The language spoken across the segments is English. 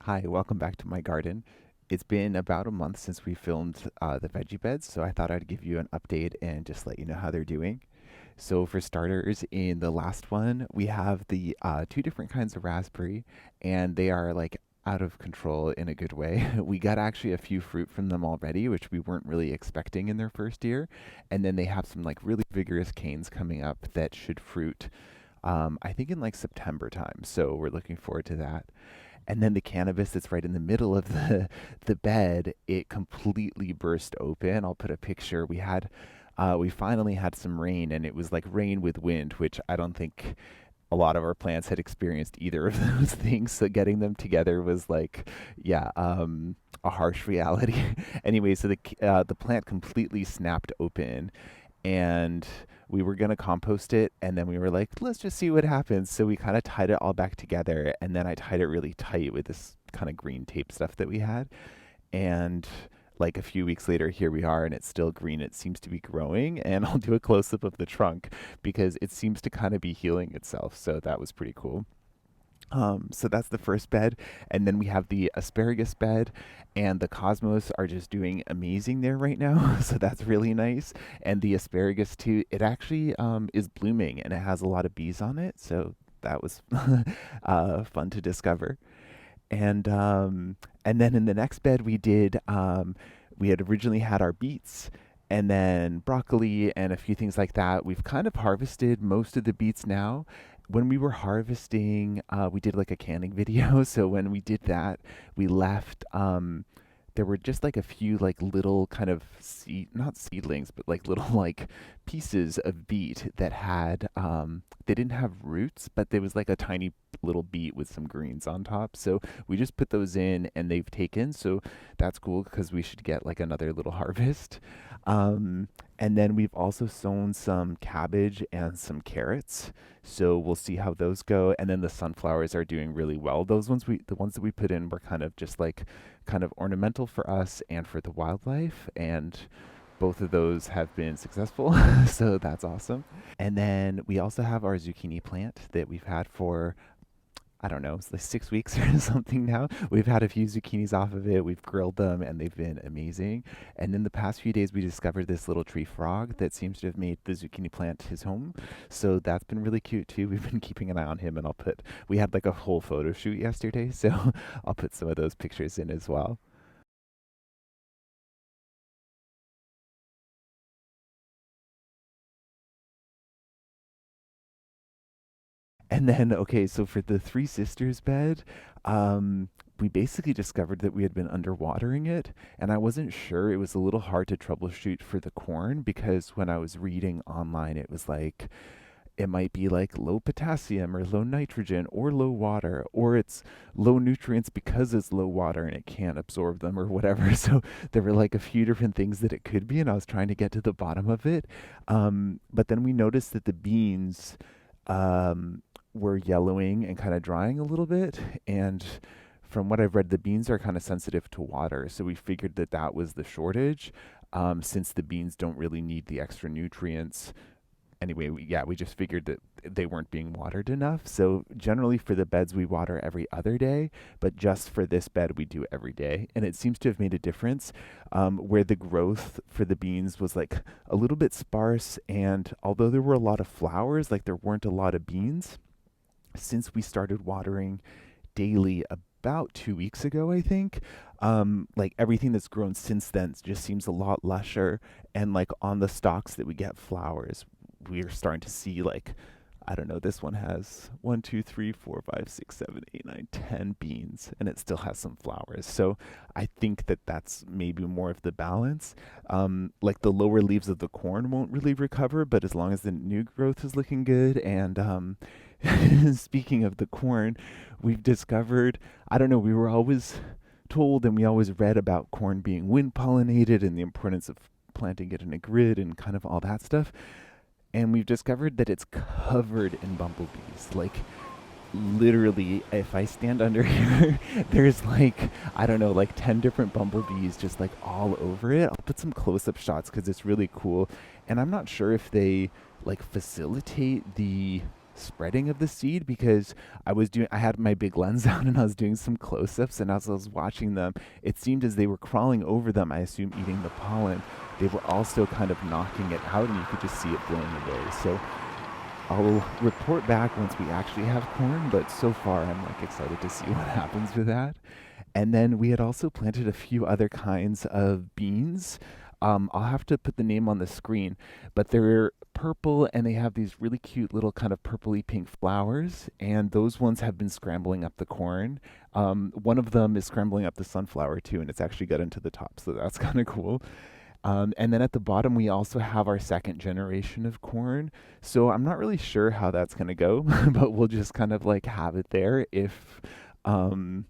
Hi, welcome back to my garden. It's been about a month since we filmed the veggie beds, so I thought I'd give you an update and just let you know how they're doing. So, for starters, in the last one, we have the two different kinds of raspberry, and they are like out of control in a good way. We got actually a few fruit from them already, which we weren't really expecting in their first year. And then they have some like really vigorous canes coming up that should fruit, I think in like September time. So, we're looking forward to that. And then the cannabis that's right in the middle of the bed, it completely burst open. I'll put a picture. We finally had some rain, and it was like rain with wind, which I don't think a lot of our plants had experienced either of those things. So getting them together was like, yeah, a harsh reality. Anyway, so the plant completely snapped open, and we were going to compost it, and then we were like, let's just see what happens. So we kind of tied it all back together, and then I tied it really tight with this kind of green tape stuff that we had. And like a few weeks later, here we are, and it's still green. It seems to be growing, and I'll do a close up of the trunk because it seems to kind of be healing itself. So that was pretty cool. So that's the first bed, and then we have the asparagus bed, and the cosmos are just doing amazing there right now. So that's really nice. And the asparagus too, it actually is blooming, and it has a lot of bees on it. So that was fun to discover. And then in the next bed we had originally had our beets and then broccoli and a few things like that. We've kind of harvested most of the beets now. When we were harvesting, we did like a canning video. So when we did that, we left there were just like a few like little kind of not seedlings, but like little like pieces of beet that had they didn't have roots, but there was like a tiny little beet with some greens on top. So we just put those in, and they've taken. So that's cool because we should get like another little harvest. Um, and then we've also sown some cabbage and some carrots. So we'll see how those go. And then the sunflowers are doing really well. The ones that we put in were kind of just like kind of ornamental for us and for the wildlife. And both of those have been successful. So that's awesome. And then we also have our zucchini plant that we've had for, I don't know, it's like 6 weeks or something now. We've had a few zucchinis off of it. We've grilled them, and they've been amazing. And in the past few days, we discovered this little tree frog that seems to have made the zucchini plant his home. So that's been really cute too. We've been keeping an eye on him, and we had like a whole photo shoot yesterday. So I'll put some of those pictures in as well. And then, okay, so for the Three Sisters bed, we basically discovered that we had been underwatering it, and I wasn't sure. It was a little hard to troubleshoot for the corn because when I was reading online, it was like it might be like low potassium or low nitrogen or low water, or it's low nutrients because it's low water and it can't absorb them or whatever. So there were like a few different things that it could be, and I was trying to get to the bottom of it. But then we noticed that the beans were yellowing and kind of drying a little bit. And from what I've read, the beans are kind of sensitive to water. So we figured that that was the shortage, since the beans don't really need the extra nutrients. Anyway, we just figured that they weren't being watered enough. So generally for the beds, we water every other day, but just for this bed, we do every day. And it seems to have made a difference, where the growth for the beans was like a little bit sparse. And although there were a lot of flowers, like there weren't a lot of beans. Since we started watering daily about 2 weeks ago, I think. Like everything that's grown since then just seems a lot lusher. And like on the stalks that we get flowers, we're starting to see like, I don't know, this one has 1, 2, 3, 4, 5, 6, 7, 8, 9, 10 beans, and it still has some flowers. So I think that that's maybe more of the balance. Like the lower leaves of the corn won't really recover, but as long as the new growth is looking good, and speaking of the corn, we've discovered, I don't know, we were always told and we always read about corn being wind pollinated and the importance of planting it in a grid and kind of all that stuff. And we've discovered that it's covered in bumblebees. Like, literally, if I stand under here, there's like, I don't know, like 10 different bumblebees just like all over it. I'll put some close up shots because it's really cool. And I'm not sure if they like facilitate the spreading of the seed because I had my big lens out and I was doing some close-ups, and as I was watching them, it seemed as they were crawling over them, I assume eating the pollen, they were also kind of knocking it out and you could just see it blowing away. So I'll report back once we actually have corn, but so far I'm like excited to see what happens with that. And then we had also planted a few other kinds of beans. I'll have to put the name on the screen, but they're purple and they have these really cute little kind of purpley pink flowers. And those ones have been scrambling up the corn. One of them is scrambling up the sunflower too, and it's actually got into the top, so that's kind of cool. And then at the bottom, we also have our second generation of corn. So I'm not really sure how that's going to go, but we'll just kind of like have it there um,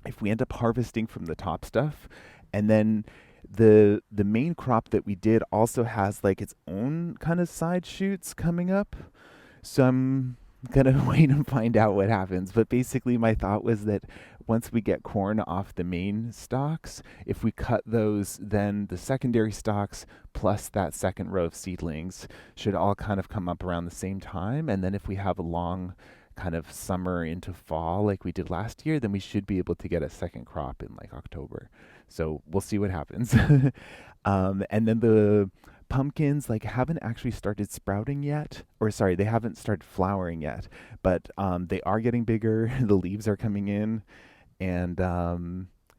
if we end up harvesting from the top stuff. And then the main crop that we did also has like its own kind of side shoots coming up. So I'm gonna wait and find out what happens. But basically, my thought was that once we get corn off the main stalks, if we cut those, then the secondary stalks plus that second row of seedlings should all kind of come up around the same time. And then if we have a long kind of summer into fall like we did last year, then we should be able to get a second crop in like October. So we'll see what happens. And then the pumpkins like haven't actually started sprouting yet, or sorry, they haven't started flowering yet, but they are getting bigger. The leaves are coming in, and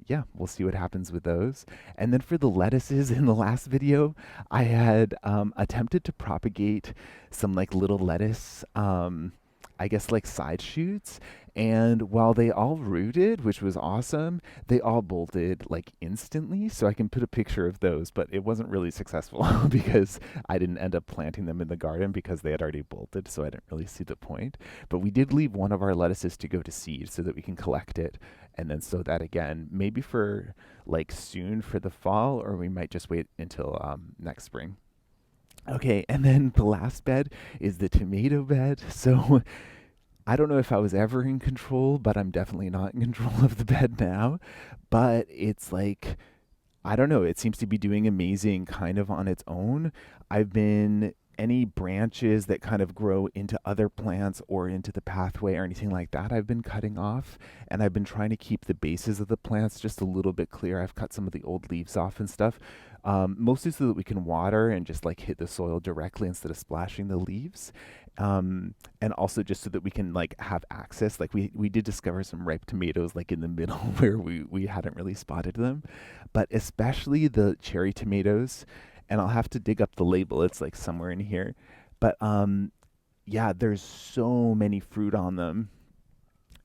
yeah, we'll see what happens with those. And then for the lettuces in the last video, I had attempted to propagate some like little lettuce, I guess like side shoots. And while they all rooted, which was awesome, they all bolted like instantly. So I can put a picture of those, but it wasn't really successful because I didn't end up planting them in the garden because they had already bolted. So I didn't really see the point. But we did leave one of our lettuces to go to seed so that we can collect it and then sow that again, maybe for like soon for the fall, or we might just wait until next spring. Okay, and then the last bed is the tomato bed. So I don't know if I was ever in control, but I'm definitely not in control of the bed now. But it's like, I don't know, it seems to be doing amazing kind of on its own. I've been any branches that kind of grow into other plants or into the pathway or anything like that, I've been cutting off, and I've been trying to keep the bases of the plants just a little bit clear. I've cut some of the old leaves off and stuff, mostly so that we can water and just like hit the soil directly instead of splashing the leaves. And also just so that we can like have access. Like we did discover some ripe tomatoes like in the middle where we hadn't really spotted them, but especially the cherry tomatoes. And I'll have to dig up the label. It's like somewhere in here, but yeah, there's so many fruit on them.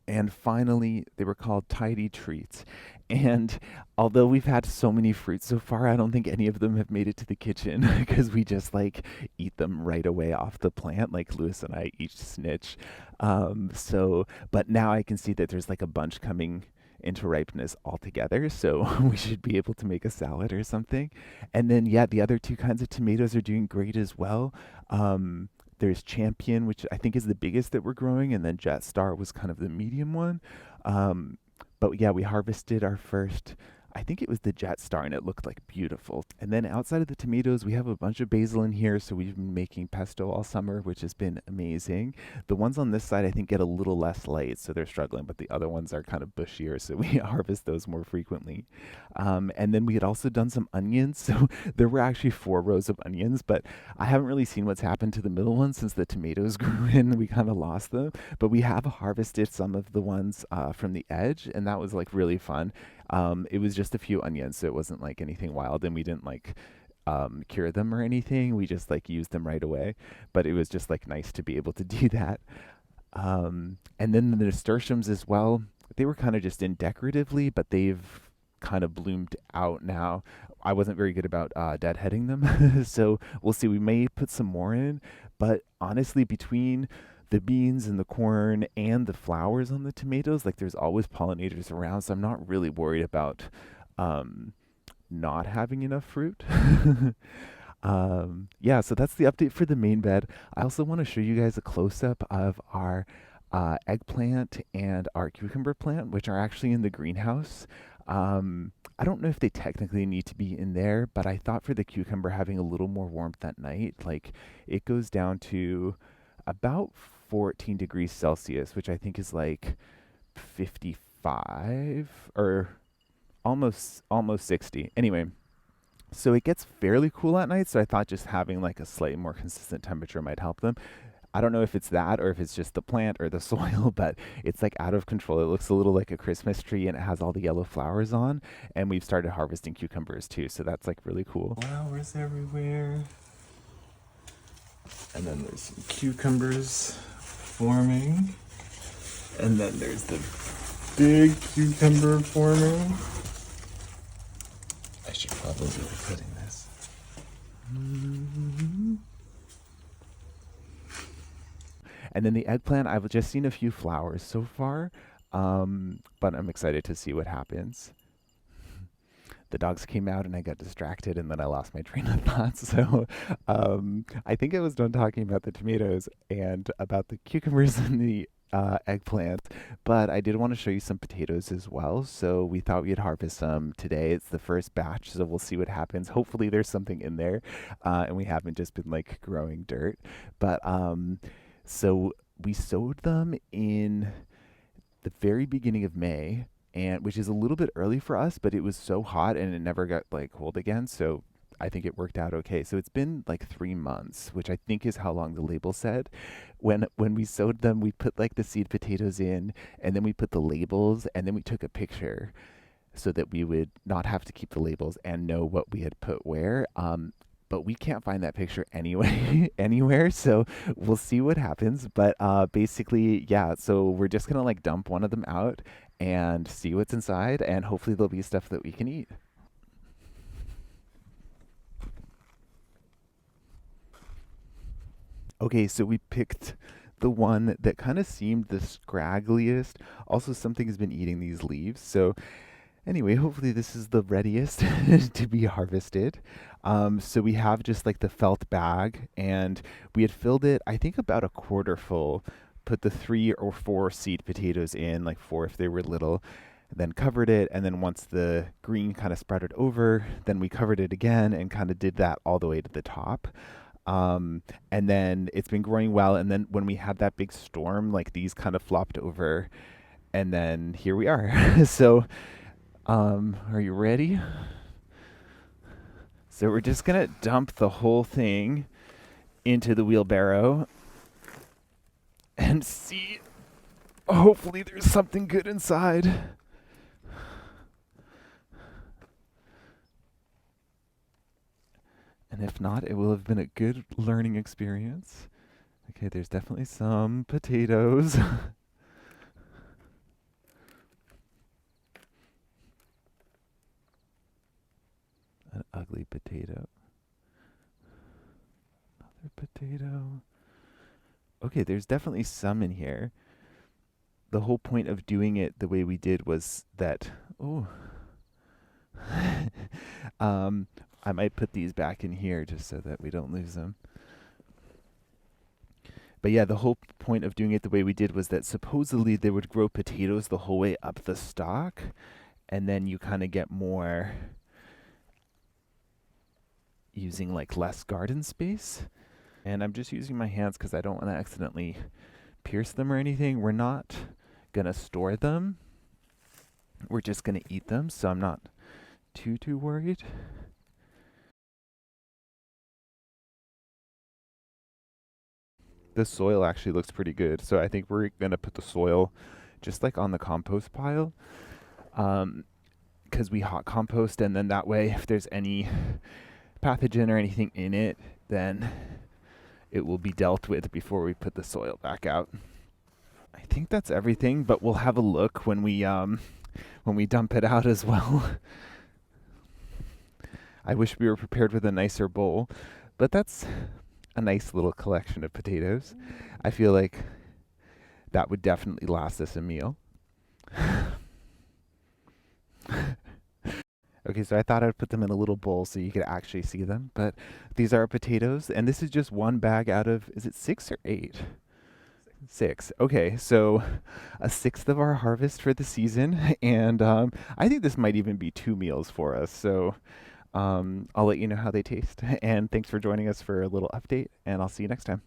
And finally, they were called Tidy Treats. And although we've had so many fruits so far, I don't think any of them have made it to the kitchen because we just like eat them right away off the plant. Like Lewis and I each snitch. But now I can see that there's like a bunch coming into ripeness altogether. So we should be able to make a salad or something. And then, yeah, the other two kinds of tomatoes are doing great as well. There's Champion, which I think is the biggest that we're growing, and then Jet Star was kind of the medium one. Um, but yeah, we harvested our first, I think it was the Jet Star, and it looked like beautiful. And then outside of the tomatoes, we have a bunch of basil in here, so we've been making pesto all summer, which has been amazing. The ones on this side, I think, get a little less light, so they're struggling, but the other ones are kind of bushier, so we harvest those more frequently. And then we had also done some onions, so there were actually 4 rows of onions, but I haven't really seen what's happened to the middle ones since the tomatoes grew in. We kind of lost them, but we have harvested some of the ones from the edge, and that was like really fun. It was just a few onions, so it wasn't like anything wild, and we didn't like cure them or anything. We just like used them right away, but it was just like nice to be able to do that. And then the nasturtiums as well. They were kind of just in decoratively, but they've kind of bloomed out now. I wasn't very good about deadheading them, so we'll see. We may put some more in, but honestly, between the beans and the corn and the flowers on the tomatoes, like there's always pollinators around, so I'm not really worried about um, not having enough fruit. Yeah, so that's the update for the main bed. I also want to show you guys a close-up of our eggplant and our cucumber plant, which are actually in the greenhouse. I don't know if they technically need to be in there, but I thought for the cucumber having a little more warmth at night, like it goes down to about 14 degrees Celsius, which I think is like 55 or almost 60. Anyway, so it gets fairly cool at night, so I thought just having like a slightly more consistent temperature might help them. I don't know if it's that or if it's just the plant or the soil, but it's like out of control. It looks a little like a Christmas tree and it has all the yellow flowers on. And we've started harvesting cucumbers too, so that's like really cool. Flowers everywhere. And then there's some cucumbers forming. And then there's the big cucumber forming. I should probably be putting this. And then the eggplant, I've just seen a few flowers so far, but I'm excited to see what happens. The dogs came out and I got distracted and then I lost my train of thought. So I think I was done talking about the tomatoes and about the cucumbers and the eggplant, but I did want to show you some potatoes as well. So we thought we'd harvest some today. It's the first batch, so we'll see what happens. Hopefully there's something in there and we haven't just been like growing dirt. But so we sowed them in the very beginning of May, and which is a little bit early for us, but it was so hot and it never got like cold again. So I think it worked out okay. So it's been like 3 months, which I think is how long the label said. When we sowed them, we put like the seed potatoes in, and then we put the labels, and then we took a picture so that we would not have to keep the labels and know what we had put where. But we can't find that picture anyway anywhere, so we'll see what happens. But basically, yeah, so we're just gonna like dump one of them out and see what's inside, and hopefully there'll be stuff that we can eat. Okay, so we picked the one that kind of seemed the scraggliest. Also, something has been eating these leaves. So anyway, hopefully this is the readiest to be harvested. So we have just like the felt bag, and we had filled it, I think, about a quarter full. Put the 3 or 4 seed potatoes in, like 4 if they were little, then covered it. And then once the green kind of sprouted over, then we covered it again and kind of did that all the way to the top. And then it's been growing well. And then when we had that big storm, like these kind of flopped over, and then here we are. So, are you ready? So we're just gonna dump the whole thing into the wheelbarrow and see. Hopefully, there's something good inside. And if not, it will have been a good learning experience. Okay, there's definitely some potatoes. An ugly potato. Another potato. Okay, there's definitely some in here. The whole point of doing it the way we did was that, oh, I might put these back in here just so that we don't lose them. But yeah, the whole point of doing it the way we did was that supposedly they would grow potatoes the whole way up the stalk, and then you kind of get more using like less garden space. And I'm just using my hands because I don't want to accidentally pierce them or anything. We're not gonna store them. We're just gonna eat them, so I'm not too worried. The soil actually looks pretty good, so I think we're gonna put the soil just like on the compost pile, because we hot compost, and then that way, if there's any pathogen or anything in it, then it will be dealt with before we put the soil back out. I think that's everything, but we'll have a look when we dump it out as well. I wish we were prepared with a nicer bowl, but that's a nice little collection of potatoes. I feel like that would definitely last us a meal. Okay, so I thought I'd put them in a little bowl so you could actually see them, but these are potatoes, and this is just one bag out of, is it 6 or 8? 6. Okay, so a sixth of our harvest for the season, and I think this might even be 2 meals for us. So I'll let you know how they taste. And thanks for joining us for a little update, and I'll see you next time.